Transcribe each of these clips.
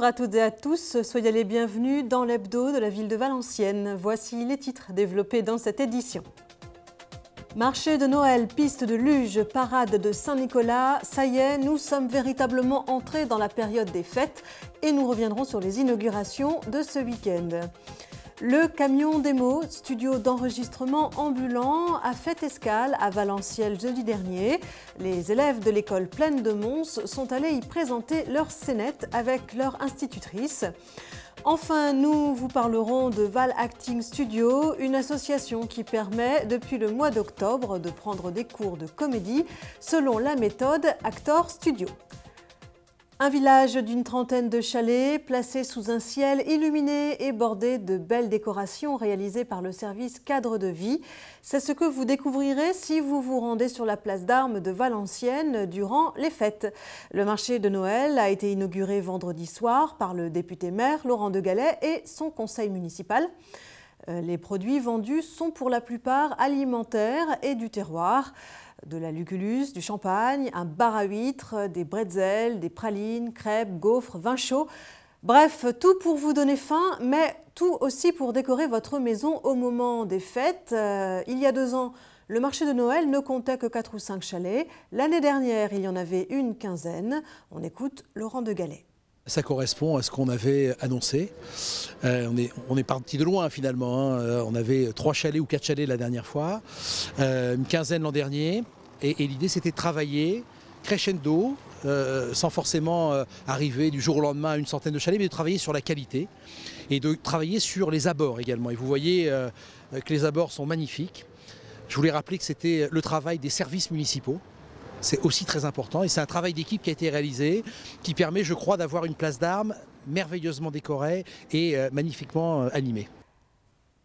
Bonjour à toutes et à tous, soyez les bienvenus dans l'hebdo de la ville de Valenciennes. Voici les titres développés dans cette édition. Marché de Noël, piste de luge, parade de Saint-Nicolas, ça y est, nous sommes véritablement entrés dans la période des fêtes et nous reviendrons sur les inaugurations de ce week-end. Le camion démo, studio d'enregistrement ambulant, a fait escale à Valenciennes jeudi dernier. Les élèves de l'école Plaine de Mons sont allés y présenter leur scénette avec leur institutrice. Enfin, nous vous parlerons de Val Acting Studio, une association qui permet depuis le mois d'octobre de prendre des cours de comédie selon la méthode Actor Studio. Un village d'une trentaine de chalets placés sous un ciel illuminé et bordé de belles décorations réalisées par le service Cadre de Vie. C'est ce que vous découvrirez si vous vous rendez sur la place d'Armes de Valenciennes durant les fêtes. Le marché de Noël a été inauguré vendredi soir par le député-maire Laurent de Gallet et son conseil municipal. Les produits vendus sont pour la plupart alimentaires et du terroir. De la lucullus, du champagne, un bar à huîtres, des bretzels, des pralines, crêpes, gaufres, vin chaud. Bref, tout pour vous donner faim, mais tout aussi pour décorer votre maison au moment des fêtes. Il y a 2 ans, le marché de Noël ne comptait que 4 ou 5 chalets. L'année dernière, il y en avait une quinzaine. On écoute Laurent de Gallet. Ça correspond à ce qu'on avait annoncé. On est parti de loin finalement. On avait 3 chalets ou 4 chalets la dernière fois, une quinzaine l'an dernier. Et l'idée c'était de travailler crescendo, sans forcément arriver du jour au lendemain à une centaine de chalets, mais de travailler sur la qualité et de travailler sur les abords également. Et vous voyez que les abords sont magnifiques. Je voulais rappeler que c'était le travail des services municipaux. C'est aussi très important et c'est un travail d'équipe qui a été réalisé, qui permet, je crois, d'avoir une place d'Armes merveilleusement décorée et magnifiquement animée.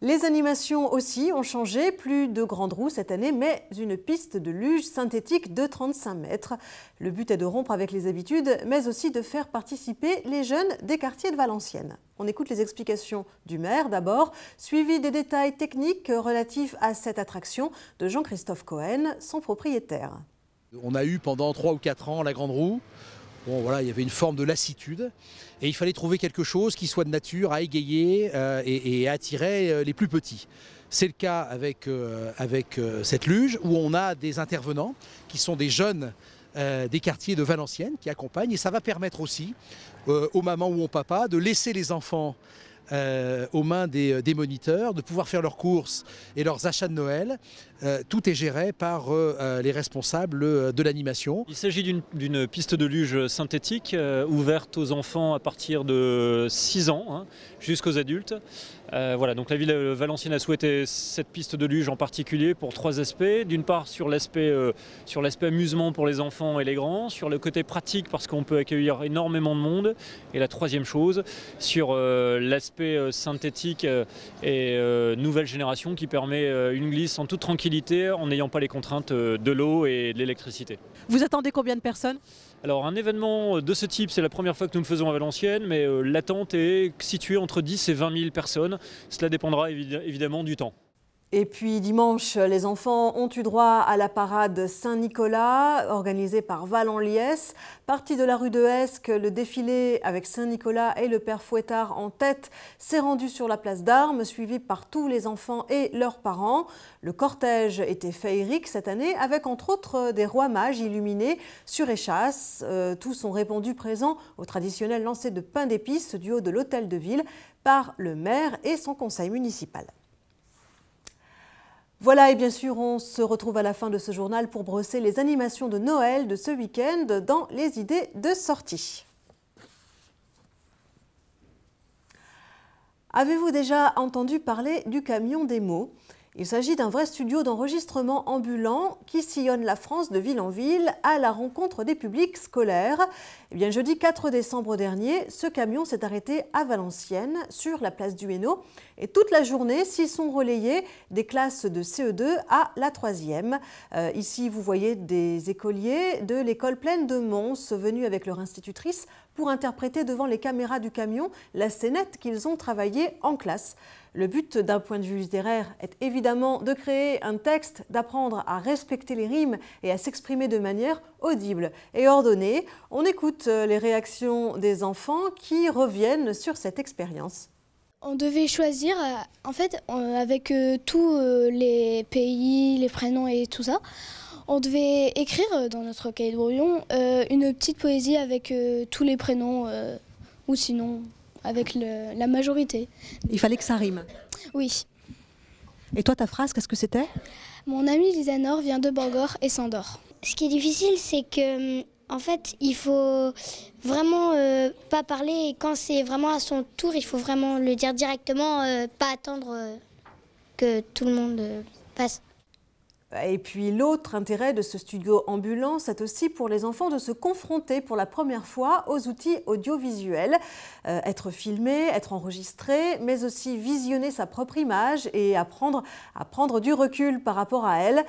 Les animations aussi ont changé, plus de grandes roues cette année, mais une piste de luge synthétique de 35 mètres. Le but est de rompre avec les habitudes, mais aussi de faire participer les jeunes des quartiers de Valenciennes. On écoute les explications du maire d'abord, suivi des détails techniques relatifs à cette attraction de Jean-Christophe Cohen, son propriétaire. On a eu pendant 3 ou 4 ans la grande roue. Bon, voilà, il y avait une forme de lassitude et il fallait trouver quelque chose qui soit de nature à égayer et à attirer les plus petits. C'est le cas avec cette luge où on a des intervenants qui sont des jeunes des quartiers de Valenciennes qui accompagnent et ça va permettre aussi aux mamans ou aux papas de laisser les enfants aux mains des moniteurs, de pouvoir faire leurs courses et leurs achats de Noël. Tout est géré par les responsables de l'animation. Il s'agit d'une piste de luge synthétique ouverte aux enfants à partir de 6 ans jusqu'aux adultes. Voilà, donc la ville Valenciennes a souhaité cette piste de luge en particulier pour 3 aspects. D'une part sur l'aspect amusement pour les enfants et les grands, sur le côté pratique parce qu'on peut accueillir énormément de monde. Et la 3e chose, sur l'aspect synthétique et nouvelle génération qui permet une glisse en toute tranquillité en n'ayant pas les contraintes de l'eau et de l'électricité. Vous attendez combien de personnes ? Alors un événement de ce type, c'est la première fois que nous le faisons à Valenciennes, mais l'attente est située entre 10 et 20 000 personnes. Cela dépendra évidemment du temps. Et puis dimanche, les enfants ont eu droit à la parade Saint-Nicolas, organisée par Val en Liesse. Parti de la rue de Esque, le défilé avec Saint-Nicolas et le père Fouettard en tête s'est rendu sur la place d'Armes, suivi par tous les enfants et leurs parents. Le cortège était féerique cette année, avec entre autres des rois mages illuminés sur échasse. Tous ont répondu présents au traditionnel lancer de pain d'épices du haut de l'hôtel de ville par le maire et son conseil municipal. Voilà, et bien sûr, on se retrouve à la fin de ce journal pour brosser les animations de Noël de ce week-end dans les idées de sortie. Avez-vous déjà entendu parler du camion démo ? Il s'agit d'un vrai studio d'enregistrement ambulant qui sillonne la France de ville en ville à la rencontre des publics scolaires. Eh bien, jeudi 4 décembre dernier, ce camion s'est arrêté à Valenciennes, sur la place du Hainaut. Et toute la journée s'y sont relayées des classes de CE2 à la 3e. Ici, vous voyez des écoliers de l'école Plaine de Mons venus avec leur institutrice pour interpréter devant les caméras du camion la scénette qu'ils ont travaillée en classe. Le but d'un point de vue littéraire est évidemment de créer un texte, d'apprendre à respecter les rimes et à s'exprimer de manière audible et ordonnée. On écoute les réactions des enfants qui reviennent sur cette expérience. On devait choisir, en fait, avec tous les pays, les prénoms et tout ça, on devait écrire dans notre cahier de brouillon une petite poésie avec tous les prénoms ou sinon avec la majorité. Il fallait que ça rime. Oui. Et toi, ta phrase, qu'est-ce que c'était? Mon amie Lisanor vient de Bangor et s'endort. Ce qui est difficile, c'est que en fait, il faut vraiment pas parler. Et quand c'est vraiment à son tour, il faut vraiment le dire directement, pas attendre que tout le monde passe. Et puis l'autre intérêt de ce studio ambulant, c'est aussi pour les enfants de se confronter pour la première fois aux outils audiovisuels. Être filmé, être enregistré, mais aussi visionner sa propre image et apprendre à prendre du recul par rapport à elle.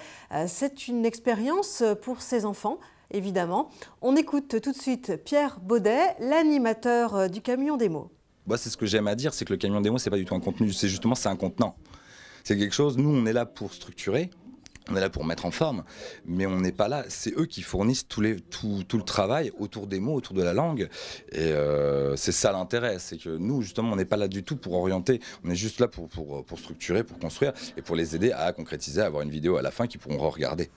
C'est une expérience pour ces enfants, évidemment. On écoute tout de suite Pierre Baudet, l'animateur du Camion Démo. Moi, c'est ce que j'aime à dire, c'est que le Camion Démo, c'est pas du tout un contenu, c'est un contenant. C'est quelque chose, nous, on est là pour structurer. On est là pour mettre en forme, mais on n'est pas là. C'est eux qui fournissent tout le travail autour des mots, autour de la langue. Et c'est ça l'intérêt. C'est que nous, justement, on n'est pas là du tout pour orienter. On est juste là pour structurer, pour construire et pour les aider à concrétiser, à avoir une vidéo à la fin qu'ils pourront re-regarder.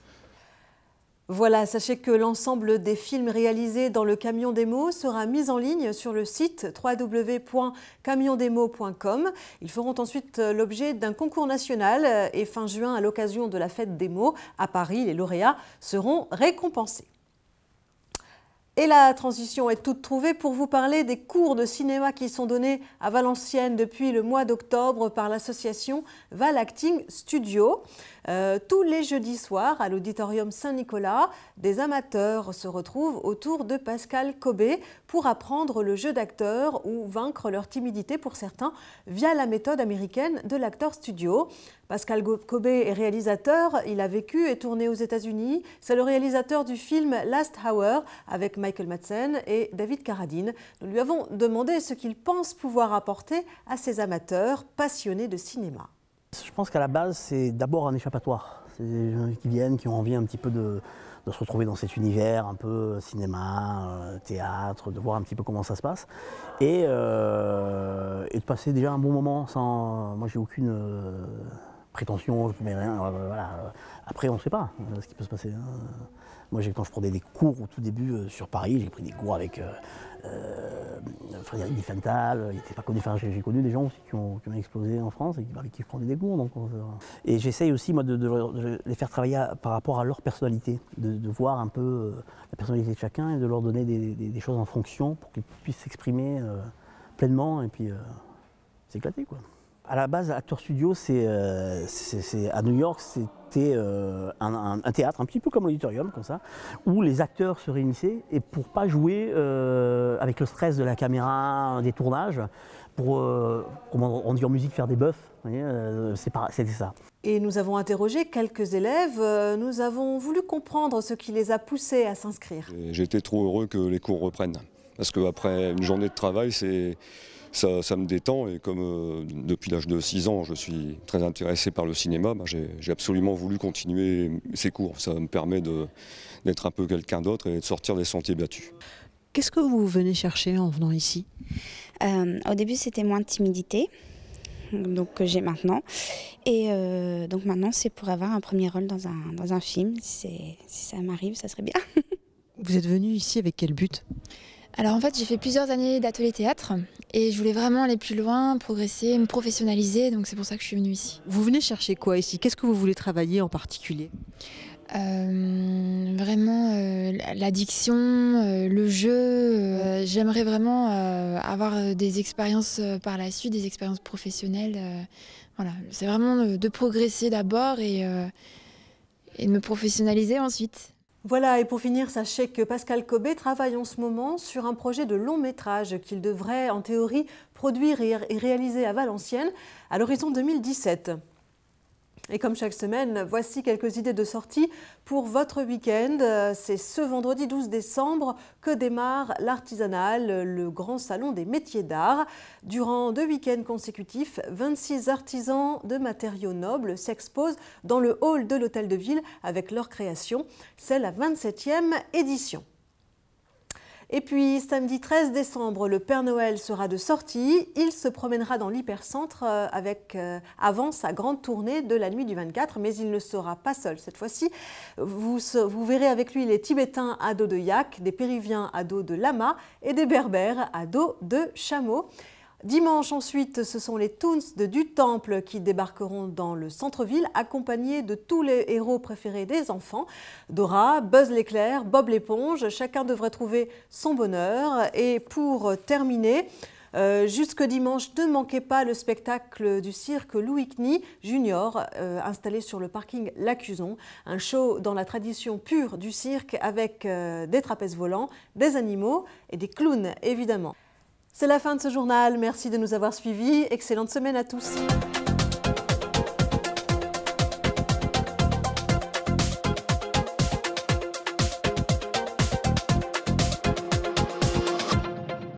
Voilà, sachez que l'ensemble des films réalisés dans le Camion Démo sera mis en ligne sur le site www.camiondemo.com. Ils feront ensuite l'objet d'un concours national et fin juin, à l'occasion de la fête des mots, à Paris, les lauréats seront récompensés. Et la transition est toute trouvée pour vous parler des cours de cinéma qui sont donnés à Valenciennes depuis le mois d'octobre par l'association Val Acting Studio. Tous les jeudis soirs, à l'auditorium Saint-Nicolas, des amateurs se retrouvent autour de Pascal Cobé pour apprendre le jeu d'acteur ou vaincre leur timidité pour certains via la méthode américaine de l'acteur studio. Pascal Cobé est réalisateur, il a vécu et tourné aux États-Unis. C'est le réalisateur du film Last Hour avec Michael Madsen et David Carradine. Nous lui avons demandé ce qu'il pense pouvoir apporter à ces amateurs passionnés de cinéma. Je pense qu'à la base, c'est d'abord un échappatoire. C'est des gens qui viennent, qui ont envie un petit peu de se retrouver dans cet univers, un peu cinéma, théâtre, de voir un petit peu comment ça se passe. Et de passer déjà un bon moment sans... Moi, j'ai aucune prétention, mais rien. Voilà. Après, on ne sait pas ce qui peut se passer. Moi, quand je prenais des cours au tout début sur Paris, j'ai pris des cours avec Frédéric Diffenthal, il n'était pas connu. Enfin, j'ai connu des gens aussi qui ont explosé en France et avec qui je prenais des cours. Donc, et j'essaye aussi, moi, de les faire travailler par rapport à leur personnalité, de voir un peu la personnalité de chacun et de leur donner des choses en fonction pour qu'ils puissent s'exprimer pleinement et puis s'éclater, quoi. À la base, Acteur Studio, c'est à New York, c'était un théâtre, un petit peu comme l'auditorium, comme ça, où les acteurs se réunissaient et pour pas jouer avec le stress de la caméra, des tournages, pour, comment on dit en musique, faire des buffs, c'était ça. Et nous avons interrogé quelques élèves, nous avons voulu comprendre ce qui les a poussés à s'inscrire. J'ai été trop heureux que les cours reprennent, parce qu'après une journée de travail, ça me détend et comme depuis l'âge de 6 ans, je suis très intéressé par le cinéma, j'ai absolument voulu continuer ces cours. Ça me permet d'être un peu quelqu'un d'autre et de sortir des sentiers battus. Qu'est-ce que vous venez chercher en venant ici? Au début, c'était moins de timidité, donc que j'ai maintenant. Et donc maintenant, c'est pour avoir un premier rôle dans un film. Si ça m'arrive, ça serait bien. Vous êtes venu ici avec quel but? Alors en fait, j'ai fait plusieurs années d'atelier théâtre et je voulais vraiment aller plus loin, progresser, me professionnaliser, donc c'est pour ça que je suis venue ici. Vous venez chercher quoi ici? Qu'est-ce que vous voulez travailler en particulier? Vraiment l'addiction, le jeu. J'aimerais vraiment avoir des expériences par la suite, des expériences professionnelles. Voilà. C'est vraiment de progresser d'abord et de me professionnaliser ensuite. Voilà, et pour finir, sachez que Pascal Cobé travaille en ce moment sur un projet de long métrage qu'il devrait, en théorie, produire et réaliser à Valenciennes à l'horizon 2017. Et comme chaque semaine, voici quelques idées de sortie pour votre week-end. C'est ce vendredi 12 décembre que démarre l'Artisanal, le grand salon des métiers d'art. Durant 2 week-ends consécutifs, 26 artisans de matériaux nobles s'exposent dans le hall de l'Hôtel de Ville avec leur création. C'est la 27e édition. Et puis, samedi 13 décembre, le Père Noël sera de sortie. Il se promènera dans l'hypercentre avant sa grande tournée de la nuit du 24, mais il ne sera pas seul cette fois-ci. Vous verrez avec lui les Tibétains à dos de yak, des Péruviens à dos de lama et des Berbères à dos de chameau. Dimanche ensuite, ce sont les Toons du Temple qui débarqueront dans le centre-ville, accompagnés de tous les héros préférés des enfants. Dora, Buzz l'éclair, Bob l'éponge, chacun devrait trouver son bonheur. Et pour terminer, jusque dimanche, ne manquez pas le spectacle du cirque Louis Knie Junior, installé sur le parking L'Acuson. Un show dans la tradition pure du cirque avec des trapèzes volants, des animaux et des clowns évidemment. C'est la fin de ce journal, merci de nous avoir suivis, excellente semaine à tous.